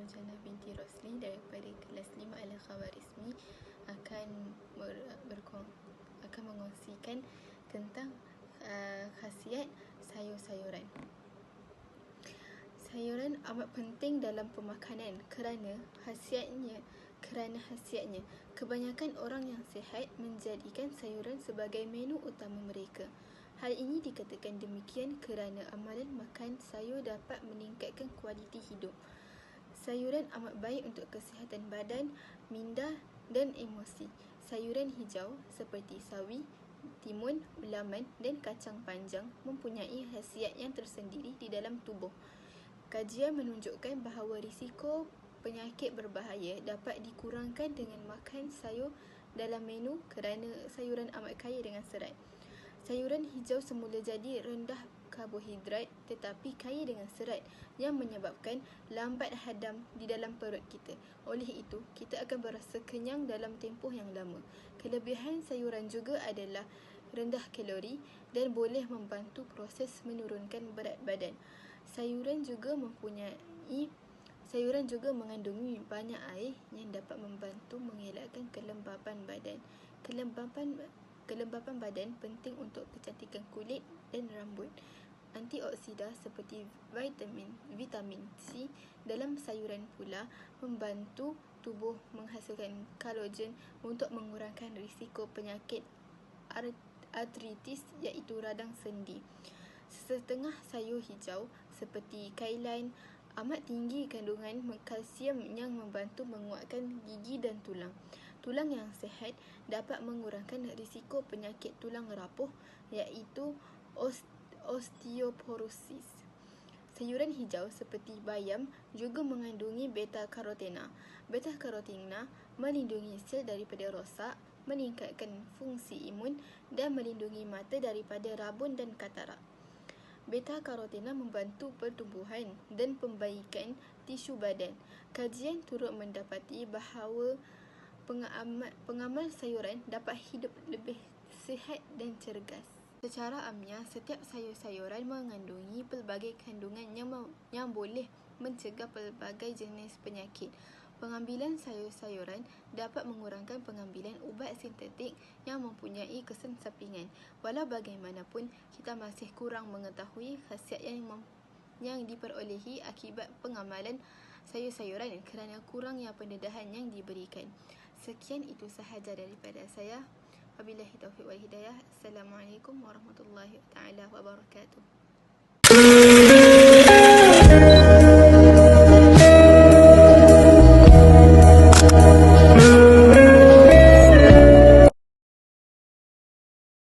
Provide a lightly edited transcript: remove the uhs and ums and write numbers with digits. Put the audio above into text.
Nurjana binti Rosli daripada kelas 5 Al-Khawarizmi akan mengongsikan tentang khasiat sayur-sayuran. Sayuran amat penting dalam pemakanan kerana khasiatnya. Kebanyakan orang yang sihat menjadikan sayuran sebagai menu utama mereka. Hal ini dikatakan demikian kerana amalan makan sayur dapat meningkatkan kualiti hidup. Sayuran amat baik untuk kesihatan badan, minda dan emosi. Sayuran hijau seperti sawi, timun, laman dan kacang panjang mempunyai khasiat yang tersendiri di dalam tubuh. Kajian menunjukkan bahawa risiko penyakit berbahaya dapat dikurangkan dengan makan sayur dalam menu kerana sayuran amat kaya dengan serat. Sayuran hijau semula jadi rendah karbohidrat tetapi kaya dengan serat yang menyebabkan lambat hadam di dalam perut kita. Oleh itu, kita akan berasa kenyang dalam tempoh yang lama. Kelebihan sayuran juga adalah rendah kalori dan boleh membantu proses menurunkan berat badan. Sayuran juga mengandungi banyak air yang dapat membantu mengelakkan kelembapan badan. Kelembapan badan penting untuk kecantikan kulit dan rambut. Antioksida seperti vitamin C dalam sayuran pula membantu tubuh menghasilkan kolagen untuk mengurangkan risiko penyakit artritis iaitu radang sendi. Setengah sayur hijau seperti kailan amat tinggi kandungan kalsium yang membantu menguatkan gigi dan tulang. Tulang yang sihat dapat mengurangkan risiko penyakit tulang rapuh iaitu osteoporosis. Sayuran hijau seperti bayam juga mengandungi beta-karotena. Beta-karotena melindungi sel daripada rosak, meningkatkan fungsi imun dan melindungi mata daripada rabun dan katarak. Beta-karotena membantu pertumbuhan dan pembaikan tisu badan. Kajian turut mendapati bahawa pengamal sayuran dapat hidup lebih sihat dan cergas. Secara amnya, setiap sayur-sayuran mengandungi pelbagai kandungan yang boleh mencegah pelbagai jenis penyakit. Pengambilan sayur-sayuran dapat mengurangkan pengambilan ubat sintetik yang mempunyai kesan sampingan. Walau bagaimanapun, kita masih kurang mengetahui khasiat yang diperolehi akibat pengamalan sayur-sayuran kerana kurangnya pendedahan yang diberikan. Sekian itu sahaja daripada saya. Wabillahi taufiq wal hidayah. Assalamualaikum warahmatullahi taala wabarakatuh.